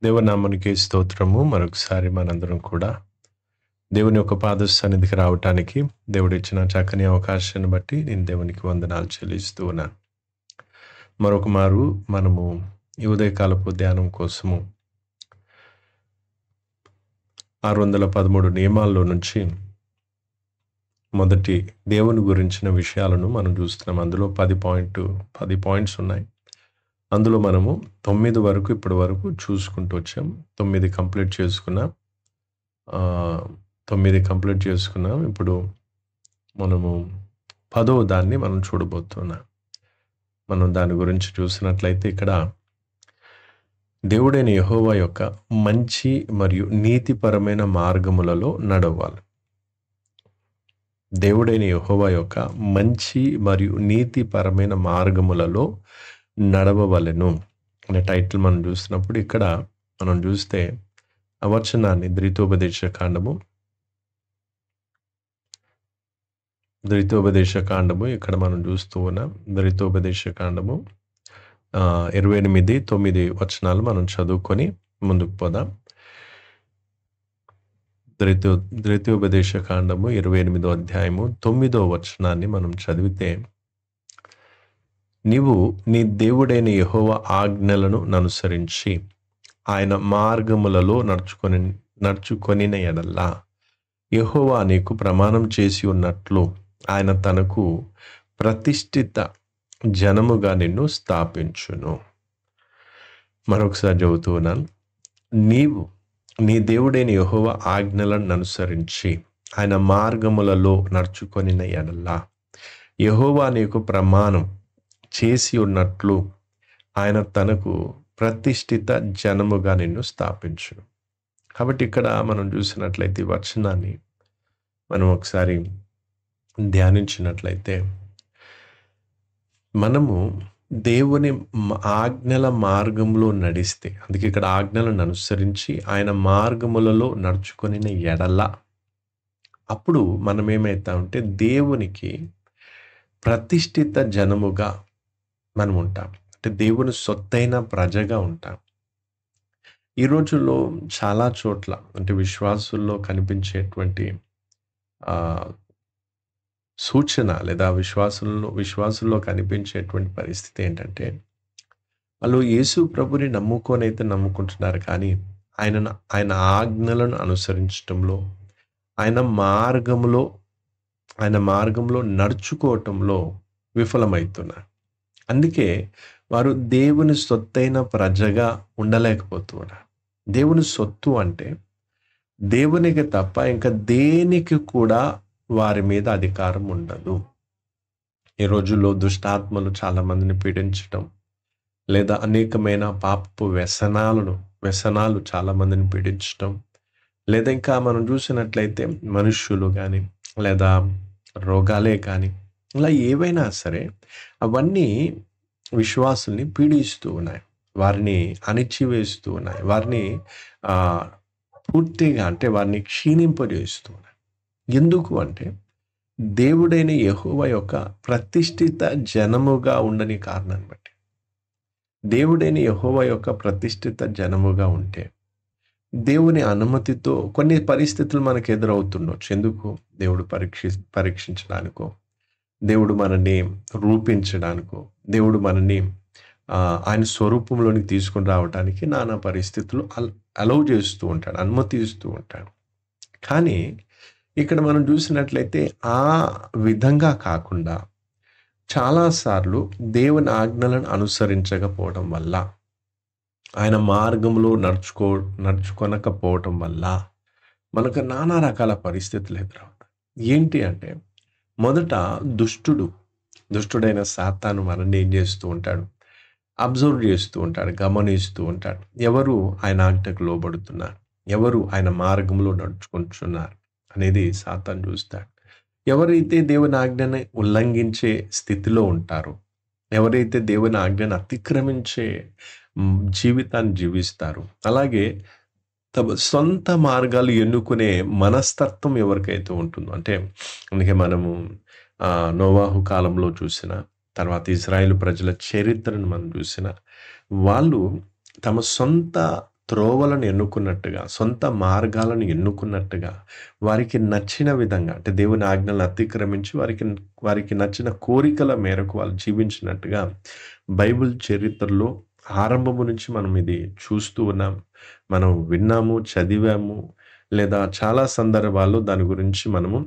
దేవనామానికి స్తోత్రము. మరొకసారి మనందరం కూడా దేవుని యొక్క పాద సన్నిధికి రావటానికి దేవుడిచ్చిన చక్కని అవకాశాన్ని బట్టి నేను దేవునికి వందనాలు చెల్లిస్తూ ఉన్నాను. మరొక మారు మనము ఈ ఉదయకాలపు ధ్యానం కోసము 613 నియమాల్లో నుంచి మొదటి దేవుని గురించిన విషయాలను మనం చూస్తున్నాం. అందులో 10 పాయింట్స్ ఉన్నాయి. అందులో మనము 9 వరకు ఇప్పటి వరకు చూసుకుంటూ వచ్చాం. 9 కంప్లీట్ చేసుకున్నాం. 9 కంప్లీట్ చేసుకున్నాం. ఇప్పుడు మనము 10వ దాన్ని మనం చూడబోతున్నాం. మనం దాని గురించి చూసినట్లయితే ఇక్కడ దేవుడైన యెహోవా యొక్క మంచి మరియు నీతిపరమైన మార్గములలో నడవాలి. దేవుడైన యెహోవా యొక్క మంచి మరియు నీతిపరమైన మార్గములలో నడవవలెను అనే టైటిల్ మనం చూసినప్పుడు ఇక్కడ మనం చూస్తే ఆ వచనాన్ని ద్వితీయోపదేశ కాండము ఇక్కడ మనం చూస్తూ ఉన్నాం. ద్వితీయోపదేశ కాండము 28-9 వచనాలు మనం చదువుకొని ముందుకు పోదాం. ద్వితీయోపదేశ కాండము 28వ అధ్యాయము 9వ వచనాన్ని మనం చదివితే, నీవు నీ దేవుడైన యెహోవా ఆజ్ఞలను అనుసరించి ఆయన మార్గములలో నడుచుకొనిన ఎడల యెహోవా నీకు ప్రమాణం చేసి ఉన్నట్లు ఆయన తనకు ప్రతిష్ఠిత జనముగా నిన్ను స్థాపించును. మరొకసారి చదువుతూ ఉన్నాను. నీవు నీ దేవుడైన యెహోవా ఆజ్ఞలను అనుసరించి ఆయన మార్గములలో నడుచుకొనిన ఎడల యెహోవా నీకు ప్రమాణం చేసి ఉన్నట్లు ఆయన తనకు ప్రతిష్ఠిత జనముగా నిన్ను స్థాపించును. కాబట్టి ఇక్కడ మనం చూసినట్లయితే ఈ వచనాన్ని మనం ఒకసారి ధ్యానించినట్లయితే, మనము దేవుని ఆజ్ఞల మార్గంలో నడిస్తే, అందుకే ఇక్కడ ఆజ్ఞలను అనుసరించి ఆయన మార్గములలో నడుచుకొనిన ఎడల, అప్పుడు మనం ఏమవుతామంటే దేవునికి ప్రతిష్ఠిత జనముగా మనం ఉంటాం. అంటే దేవుని సొత్తైన ప్రజగా ఉంటాం. ఈ రోజుల్లో చాలా చోట్ల అంటే విశ్వాసుల్లో కనిపించేటువంటి సూచన లేదా విశ్వాసుల్లో కనిపించేటువంటి పరిస్థితి ఏంటంటే, వాళ్ళు యేసు ప్రభుని నమ్ముకుంటున్నారు, కానీ ఆయన ఆజ్ఞలను అనుసరించటంలో, ఆయన మార్గంలో నడుచుకోవటంలో విఫలమవుతున్నారు. అందుకే వారు దేవుని సొత్తైన ప్రజగా ఉండలేకపోతున్నారు. దేవుని సొత్తు అంటే దేవునికి తప్ప ఇంకా దేనికి కూడా వారి మీద అధికారం ఉండదు. ఈ రోజుల్లో దుష్టాత్మలు చాలా మందిని పీడించటం, లేదా అనేకమైన పాపపు వ్యసనాలు చాలా మందిని పీడించటం, లేదా ఇంకా మనం చూసినట్లయితే మనుష్యులు కానీ లేదా రోగాలే కానీ ఇలా ఏవైనా సరే అవన్నీ విశ్వాసుల్ని పీడిస్తూ ఉన్నాయి, వారిని అణిచివేస్తూ ఉన్నాయి, వారిని పూర్తిగా అంటే వారిని క్షీణింపజేస్తూ ఉన్నాయి. ఎందుకు అంటే దేవుడైన యెహోవా యొక్క ప్రతిష్ఠిత జనముగా ఉండని కారణాన్ని బట్టి. దేవుడైన యెహోవా యొక్క ప్రతిష్ఠిత జనముగా ఉంటే దేవుని అనుమతితో కొన్ని పరిస్థితులు మనకు ఎదురవుతుండొచ్చు. ఎందుకు? దేవుడు పరీక్షించడానికో, దేవుడు మనల్ని రూపించడానికో, దేవుడు మనల్ని ఆయన స్వరూపంలోనికి తీసుకుని రావడానికి నానా పరిస్థితులు అలౌ చేస్తూ ఉంటాడు, అనుమతిస్తూ ఉంటాడు. కానీ ఇక్కడ మనం చూసినట్లయితే ఆ విధంగా కాకుండా చాలాసార్లు దేవుని ఆజ్ఞలను అనుసరించకపోవడం వల్ల, ఆయన మార్గంలో నడుచుకొనకపోవటం వల్ల మనకు నానా రకాల పరిస్థితులు ఎదురవుతాయి. ఏంటి అంటే, మొదట దుష్టుడైన సాతాను మనల్ని ఏం చేస్తూ ఉంటాడు? అబ్జర్వ్ చేస్తూ ఉంటాడు, గమనిస్తూ ఉంటాడు. ఎవరు ఆయన ఆజ్ఞకు లోబడుతున్నారు, ఎవరు ఆయన మార్గంలో నడుచుకుంటున్నారు అనేది సాతాను చూస్తాడు. ఎవరైతే దేవుని ఆజ్ఞని ఉల్లంఘించే స్థితిలో ఉంటారో, ఎవరైతే దేవుని ఆజ్ఞను అతిక్రమించే జీవితాన్ని జీవిస్తారు, అలాగే తమ సొంత మార్గాలు ఎన్నుకునే మనస్తత్వం ఎవరికైతే ఉంటుందో, అంటే అందుకే మనము నోవాహు కాలంలో చూసిన, తర్వాత ఇజ్రాయేలు ప్రజల చరిత్రను మనం చూసిన, వాళ్ళు తమ సొంత త్రోవలను ఎన్నుకున్నట్టుగా, సొంత మార్గాలను ఎన్నుకున్నట్టుగా, వారికి నచ్చిన విధంగా అంటే దేవుని ఆజ్ఞలను అతిక్రమించి వారికి నచ్చిన కోరికల మేరకు వాళ్ళు జీవించినట్టుగా బైబిల్ చరిత్రలో ఆరంభము నుంచి మనం ఇది చూస్తూ ఉన్నాం. మనం విన్నాము, చదివాము. లేదా చాలా సందర్భాల్లో దాని గురించి మనము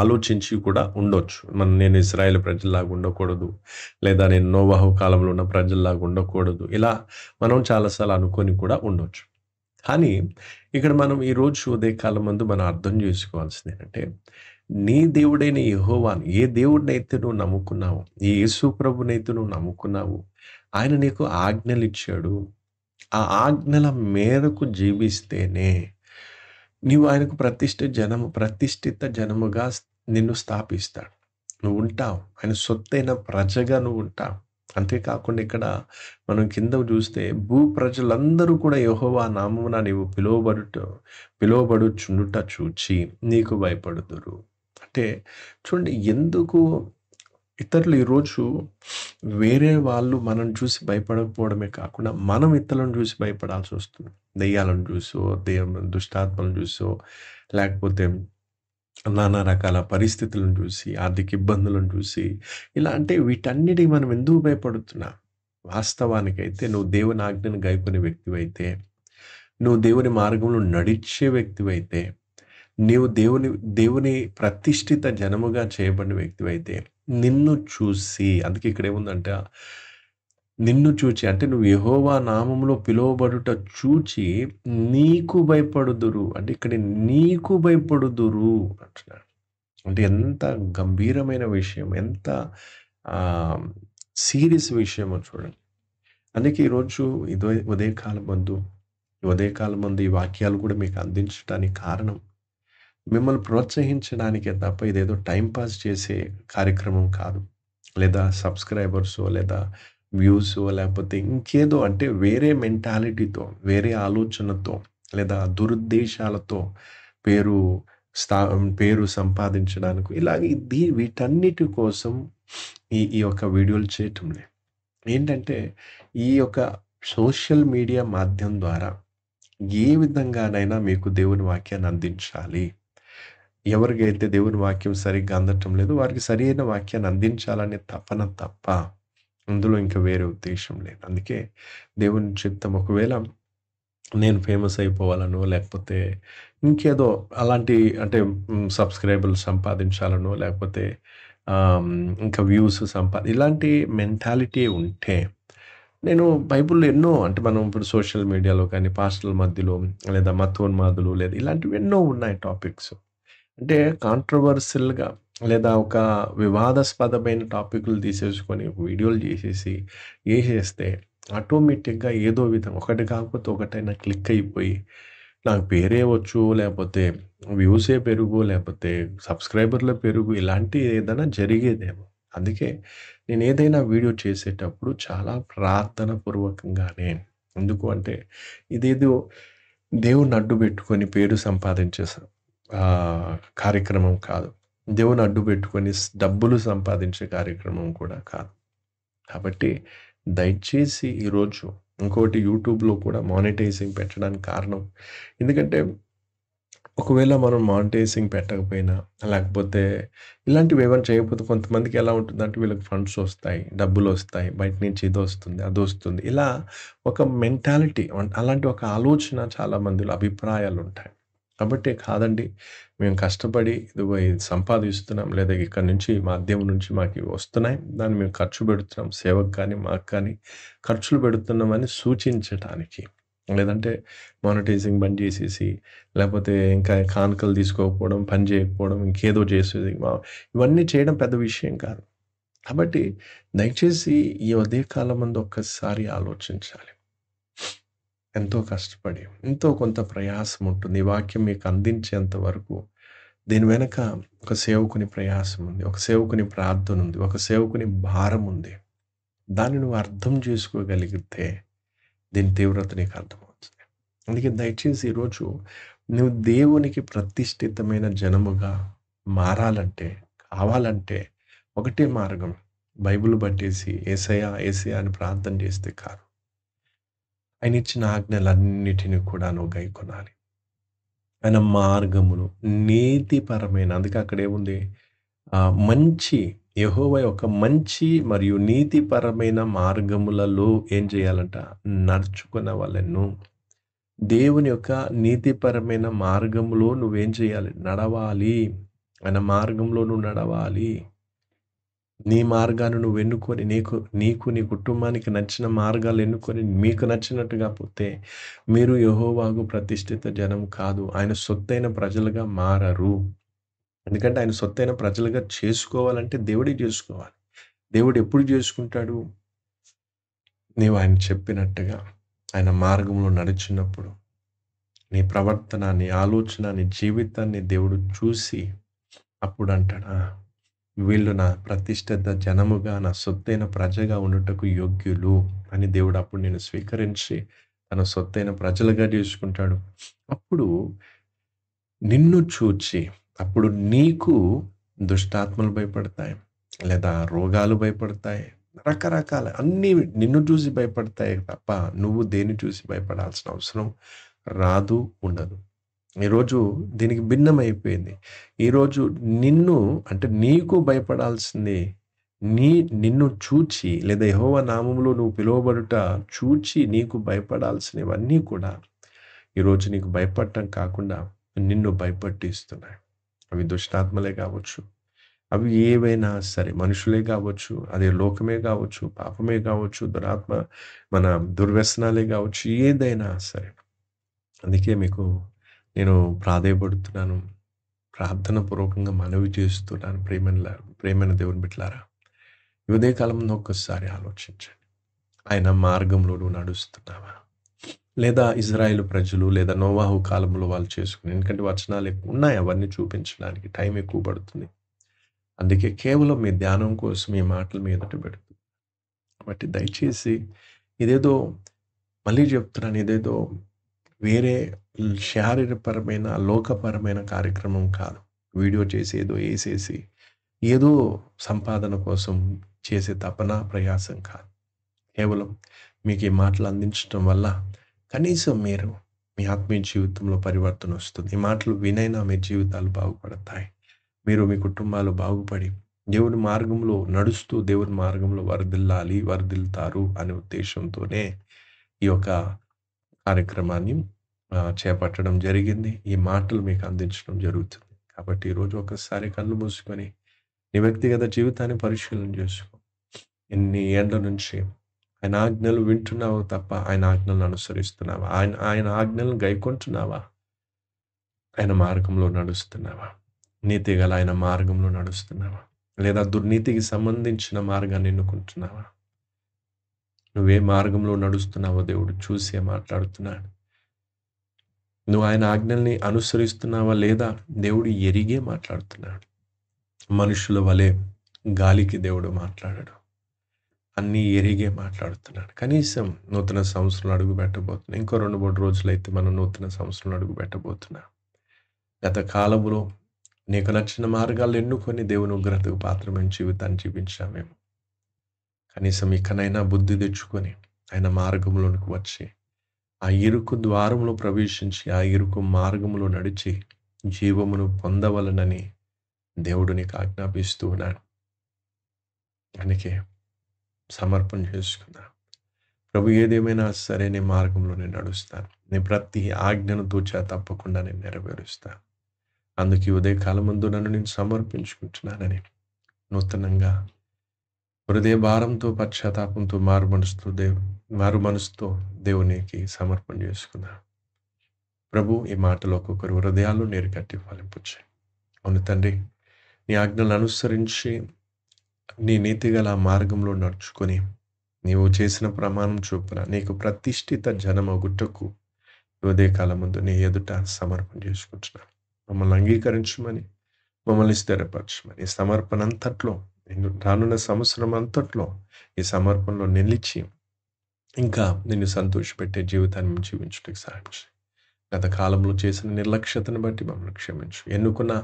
ఆలోచించి కూడా ఉండొచ్చు. నేను ఇశ్రాయేలు ప్రజల్లాగా ఉండకూడదు. లేదా నేను నోవహు కాలంలో ఉన్న ప్రజల్లాగా ఉండకూడదు. ఇలా మనం చాలా సార్లు అనుకోని కూడా ఉండొచ్చు. కానీ ఇక్కడ మనం ఈరోజు ఉదయకాలం మందు మనం అర్థం చేసుకోవాల్సిందేంటంటే, నీ దేవుడైన యెహోవాను ఏ దేవుడినైతే నువ్వు నమ్ముకున్నావో, ఏ యేసు ప్రభునైతే నువ్వు నమ్ముకున్నావో, ఆయన నీకు ఆజ్ఞలిచ్చాడు. ఆ ఆజ్ఞల మేరకు జీవిస్తేనే నీవు ఆయనకు ప్రతిష్ఠిత జనముగా నిన్ను స్థాపిస్తాడు. నువ్వుంటావు. ఆయన సొత్తైన ప్రజగా నువ్వుంటావు. అంతేకాకుండా ఇక్కడ మనం కింద చూస్తే ప్రజలందరూ కూడా యెహోవా నామమున నీవు పిలువబడుచుండుట చూచి నీకు భయపడుదురు. అంటే చూడండి ఎందుకు ఇతరులు ఈరోజు వేరే వాళ్ళు మనం చూసి భయపడకపోవడమే కాకుండా, మనం ఇతరులను చూసి భయపడాల్సొస్తుంది. దెయ్యాలను చూసో, దుష్టాత్మలను చూసో, లేకపోతే నానా రకాల పరిస్థితులను చూసి, ఆర్థిక ఇబ్బందులను చూసి, ఇలా అంటే వీటన్నిటికి మనం ఎందుకు భయపడుతున్నాం? వాస్తవానికైతే నువ్వు దేవుని ఆజ్ఞను గైకొనే వ్యక్తివైతే, నువ్వు దేవుని మార్గంలో నడిచే వ్యక్తివైతే, నీవు దేవుని ప్రతిష్ఠిత జనముగా చేయబడిన వ్యక్తివైతే, నిన్ను చూసి అందుకే ఇక్కడేముందంటే, నిన్ను చూచి అంటే నువ్వు యెహోవా నామములో పిలువబడుట చూచి నీకు భయపడుదురు. అంటే ఇక్కడ నీకు భయపడుదురు అంటున్నాడు. అంటే ఎంత గంభీరమైన విషయం, ఎంత ఆహ్, సీరియస్ విషయమో చూడండి. అందుకే ఈరోజు ఉదయకాలమందు ఈ వాక్యాలు కూడా మీకు అందించడానికి కారణం, మిమ్మల్ని ప్రోత్సహించడానికే తప్ప ఇదేదో టైమ్ పాస్ చేసే కార్యక్రమం కాదు. లేదా సబ్‌స్క్రైబర్సో, లేదా వ్యూసో, లేకపోతే ఇంకేదో అంటే వేరే మెంటాలిటీతో, వేరే ఆలోచనతో, లేదా దురుద్దేశాలతో పేరు పేరు సంపాదించడానికి ఇలాగ వీటన్నిటి కోసం ఈ యొక్క వీడియోలు చేయటం లేదు. ఏంటంటే ఈ యొక్క సోషల్ మీడియా మాధ్యమం ద్వారా ఏ విధంగానైనా మీకు దేవుని వాక్యాన్ని అందించాలి. ఎవరికైతే దేవుని వాక్యం సరిగ్గా అందటం లేదో వారికి సరైన వాక్యాన్ని అందించాలనే తపన తప్ప అందులో ఇంకా వేరే ఉద్దేశ్యం లేదు. అందుకే దేవుని చిత్తం ఒకవేళ నేను ఫేమస్ అయిపోవాలనో, లేకపోతే ఇంకేదో అలాంటి అంటే సబ్‌స్క్రైబర్లు సంపాదించాలనో, లేకపోతే ఇంకా వ్యూస్ ఇలాంటి మెంటాలిటీ ఉంటే, నేను బైబిల్‌లో ఎన్నో అంటే మనం ఇప్పుడు సోషల్ మీడియాలో కానీ, పాస్టర్ల మధ్యలో లేదా మతోన్మాదులు లేదా ఇలాంటివి ఎన్నో ఉన్నాయి టాపిక్స్. అంటే కాంట్రోవర్షియల్‌గా లేదా ఒక వివాదాస్పదమైన టాపిక్‌లు తీసేసుకొని వీడియోలు ఏసేస్తే ఆటోమేటిక్‌గా ఏదో విధంగా ఒకటి కాకపోతే ఒకటైనా క్లిక్ అయిపోయి నాకు పేరే వచ్చు, లేకపోతే వ్యూసే పెరుగు, లేకపోతే సబ్‌స్క్రైబర్‌లే పెరుగు ఇలాంటి ఏదైనా జరిగేదేమో. అందుకే నేను ఏదైనా వీడియో చేసేటప్పుడు చాలా ప్రార్థన పూర్వకంగానే, ఎందుకు అంటే ఇదేదో దేవుడిని అడ్డుపెట్టుకొని పేరు సంపాదించే కార్యక్రమం కాదు. దేవుని అడ్డుపెట్టుకొని డబ్బులు సంపాదించే కార్యక్రమం కూడా కాదు. కాబట్టి దయచేసి ఈరోజు ఇంకోటి యూట్యూబ్‌లో కూడా మానిటైజింగ్ పెట్టడానికి కారణం, ఎందుకంటే ఒకవేళ మనం మానిటైజింగ్ పెట్టకపోయినా, లేకపోతే ఇలాంటివి ఏమైనా చేయకపోతే కొంతమందికి ఎలా ఉంటుందంటే వీళ్ళకి ఫండ్స్ వస్తాయి, డబ్బులొస్తాయి, బయట నుంచి ఇదొస్తుంది, అదొస్తుంది. ఇలా ఒక మెంటాలిటీ అలాంటి ఒక ఆలోచన చాలా మందిలో అభిప్రాయాలుంటాయి. కాబట్టి కాదండి, మేము కష్టపడి ఇదిగో ఇది సంపాదిస్తున్నాం, లేదా ఇక్కడి నుంచి మాధ్యమం నుంచి మాకివి వస్తున్నాయి. దాన్ని మేము ఖర్చు పెడుతున్నాం. సేవకు కానీ, మాకు కానీ ఖర్చులు పెడుతున్నామని సూచించటానికి. లేదంటే మానిటైజింగ్ బంద్ చేసేసి, లేకపోతే ఇంకా కానుకలు తీసుకోకపోవడం, పని చేయకపోవడం, ఇంకేదో చేసేది. ఇవన్నీ చేయడం పెద్ద విషయం కాదు. కాబట్టి దయచేసి ఈ ఉదయకాలం ముందు ఒక్కసారి ఆలోచించాలి. ఎంతో కష్టపడి, ఎంతో కొంత ప్రయాసం ఉంటుంది. ఈ వాక్యం మీకు అందించేంత వరకు దీని వెనక ఒక సేవకుని ప్రయాసం ఉంది. ఒక సేవకుని ప్రార్థన ఉంది. ఒక సేవకుని భారం ఉంది. దాన్ని నువ్వు అర్థం చేసుకోగలిగితే దీని తీవ్రత నీకు అర్థమవుతుంది. అందుకే దయచేసి ఈరోజు నువ్వు దేవునికి ప్రతిష్ఠితమైన జనముగా మారాలంటే, కావాలంటే ఒకటే మార్గం, బైబిల్ పట్టేసి యేసయ్యా, యేసయ్యా అని ప్రార్థన చేస్తే కాదు. ఆయన ఇచ్చిన ఆజ్ఞలన్నిటిని కూడా నువ్వు గైకొనాలి. ఆయన మార్గములు నీతిపరమైన, అందుకే అక్కడేముంది, మంచి యెహోవా యొక్క మంచి మరియు నీతిపరమైన మార్గములలో ఏం చేయాలంట? నడుచుకొనవలెను. దేవుని యొక్క నీతిపరమైన మార్గంలో నువ్వేం చేయాలి? నడవాలి. ఆయన మార్గంలో నువ్వు నడవాలి. నీ మార్గాన్ని నువ్వు ఎన్నుకొని, నీకు నీ కుటుంబానికి నచ్చిన మార్గాలు ఎన్నుకొని మీకు నచ్చినట్టుగా పోతే మీరు యెహోవాకు ప్రతిష్ఠిత జనం కాదు. ఆయన సొత్తైన ప్రజలుగా మారరు. ఎందుకంటే ఆయన సొత్తైన ప్రజలుగా చేసుకోవాలంటే దేవుడే చేసుకోవాలి. దేవుడు ఎప్పుడు చేసుకుంటాడు? నీవు ఆయన చెప్పినట్టుగా ఆయన మార్గంలో నడిచినప్పుడు. నీ ప్రవర్తన, నీ ఆలోచన, నీ జీవితాన్ని దేవుడు చూసి అప్పుడు అంటాడు, వీళ్ళు నా ప్రతిష్ఠిత జనముగా, నా సొత్తైన ప్రజగా ఉండుటకు యోగ్యులు అని దేవుడు అప్పుడు నేను స్వీకరించి తన సొత్తైన ప్రజలుగా చేసుకుంటాడు. అప్పుడు నిన్ను చూచి, అప్పుడు నీకు దుష్టాత్మలు భయపడతాయి, లేదా రోగాలు భయపడతాయి, రకరకాల అన్నీ నిన్ను చూసి భయపడతాయి తప్ప నువ్వు దేన్ని చూసి భయపడాల్సిన అవసరం రాదు, ఉండదు. ఈరోజు దీనికి భిన్నమైపోయింది. ఈరోజు అంటే నీకు భయపడాల్సింది నిన్ను చూచి, లేదా యెహోవా నామములో నువ్వు పిలువబడుట చూచి నీకు భయపడాల్సినవన్నీ కూడా ఈరోజు నీకు భయపడటం కాకుండా నిన్ను భయపట్టిస్తున్నాయి. అవి దుష్టాత్మలే కావచ్చు, అవి ఏవైనా సరే, మనుషులే కావచ్చు, అదే లోకమే కావచ్చు, పాపమే కావచ్చు, దురాత్మ మన దుర్వ్యసనాలే కావచ్చు, ఏదైనా సరే. అందుకే మీకు నేను ప్రాధేయపడుతున్నాను, ప్రార్థన పూర్వకంగా మనవి చేస్తున్నాను. ప్రియమైన దేవుని బిడ్డలారా, ఈ ఉదయకాలంలో ఒక్కసారి ఆలోచించండి. ఆయన మార్గంలో నువ్వు నడుస్తున్నావా? లేదా ఇజ్రాయేలు ప్రజలు, లేదా నోవాహు కాలంలో వాళ్ళు చేసుకుని, ఎందుకంటే వచనాలు ఎక్కువ ఉన్నాయి అవన్నీ చూపించడానికి టైం ఎక్కువ పడుతుంది. అందుకే కేవలం మీ ధ్యానం కోసం ఈ మాటలు మీ ఎదుట పెడుతుంది. కాబట్టి దయచేసి ఇదేదో, మళ్ళీ చెప్తున్నాను, ఇదేదో వేరే శారీరపరమైన, లోకపరమైన కార్యక్రమం కాదు. వీడియో చేసి ఏదో వేసేసి ఏదో సంపాదన కోసం చేసే తపన, ప్రయాసం కాదు. కేవలం మీకు ఈ మాటలు అందించడం వల్ల కనీసం మీరు మీ ఆత్మీయ జీవితంలో పరివర్తన వస్తుంది. ఈ మాటలు వినైనా మీ జీవితాలు బాగుపడతాయి. మీరు మీ కుటుంబాలు బాగుపడి దేవుని మార్గంలో నడుస్తూ దేవుని మార్గంలో వర్ధిల్లుతారు అనే ఉద్దేశంతోనే ఈ యొక్క కార్యక్రమాన్ని చేపట్టడం జరిగింది. ఈ మాటలు మీకు అందించడం జరుగుతుంది. కాబట్టి ఈరోజు ఒకసారి కళ్ళు మూసుకొని నీ వ్యక్తిగత జీవితాన్ని పరిశీలన చేసుకో. ఎన్ని ఏండ్ల నుంచి ఆయన ఆజ్ఞలు వింటున్నావు తప్ప ఆయన ఆజ్ఞలను అనుసరిస్తున్నావా? ఆయన ఆజ్ఞలను గైకొంటున్నావా? ఆయన మార్గంలో నడుస్తున్నావా? నీతి గల ఆయన మార్గంలో నడుస్తున్నావా? లేదా దుర్నీతికి సంబంధించిన మార్గాన్ని ఎన్నుకుంటున్నావా? నువ్వే మార్గంలో నడుస్తున్నావో దేవుడు చూసే మాట్లాడుతున్నాడు. నువ్వు ఆయన ఆజ్ఞల్ని అనుసరిస్తున్నావా లేదా దేవుడు ఎరిగే మాట్లాడుతున్నాడు. మనుషుల వలె గాలికి దేవుడు మాట్లాడాడు, అన్నీ ఎరిగే మాట్లాడుతున్నాడు. కనీసం నూతన సంవత్సరంలో అడుగు పెట్టబోతున్నాం. ఇంకో 2-3 రోజులైతే మనం నూతన సంవత్సరంలో అడుగు పెట్టబోతున్నాం. గత కాలంలో నీకు నచ్చిన మార్గాలు ఎన్నుకొని దేవుని ఉగ్రతకు పాత్రమైన జీవితాన్ని జీవించామేమో. కనీసం ఇకనైనా బుద్ధి తెచ్చుకొని ఆయన మార్గంలోనికి వచ్చి ఆ ఇరుకు ద్వారములో ప్రవేశించి ఆ ఇరుకు మార్గములో నడిచి జీవమును పొందవలనని దేవుడు నీకు ఆజ్ఞాపిస్తూ ఉన్నాడు. అందుకే సమర్పణ చేసుకున్నా. ప్రభు, ఏదేమైనా సరే నీ మార్గంలో నేను నడుస్తాను. నీ ప్రతి ఆజ్ఞను తూచా తప్పకుండా నేను నెరవేరుస్తాను. అందుకే ఉదయకాలం ముందు నన్ను నేను సమర్పించుకుంటున్నానని నూతనంగా హృదయ భారంతో, పశ్చాత్తాపంతో, మారు మనసుతో దేవునికి సమర్పణ చేసుకున్నా. ప్రభు, ఈ మాటలు ఒక్కొక్కరు హృదయాల్లో నీరు కట్టి ఫలింపొచ్చాయి. అవును తండ్రి, నీ ఆజ్ఞలను అనుసరించి నీ నీతిగల మార్గంలో నడుచుకొని నీవు చేసిన ప్రమాణం చొప్పున నీకు ప్రతిష్ఠిత జనమగుటకు ఉదయకాలం ముందు నీ ఎదుట సమర్పణ చేసుకుంటున్నాను. మమ్మల్ని అంగీకరించమని, మమ్మల్ని స్థిరపరచమని, ఈ సమర్పణ అంతట్లో, రానున్న సంవత్సరం అంతట్లో ఈ సమర్పణలో నిలిచి ఇంకా నిన్ను సంతోషపెట్టే జీవితాన్ని జీవించడానికి సహాయం చేయి. గత కాలంలో చేసిన నిర్లక్ష్యతను బట్టి మమ్మల్ని క్షమించు. ఎన్నుకున్న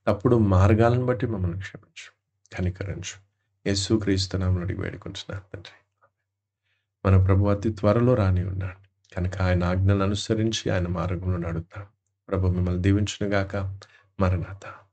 తప్పుడు మార్గాలను బట్టి మమ్మల్ని క్షమించు, కనికరించు. యేసుక్రీస్తు నామములో అడిగి వేడుకుంటున్నాను తండ్రి. మన ప్రభు అతి త్వరలో రాని ఉన్నాడు. కనుక ఆయన ఆజ్ఞలను అనుసరించి ఆయన మార్గంలో నడుద్దాం. ప్రభు మిమ్మల్ని దీవించునుగాక. మరణాత.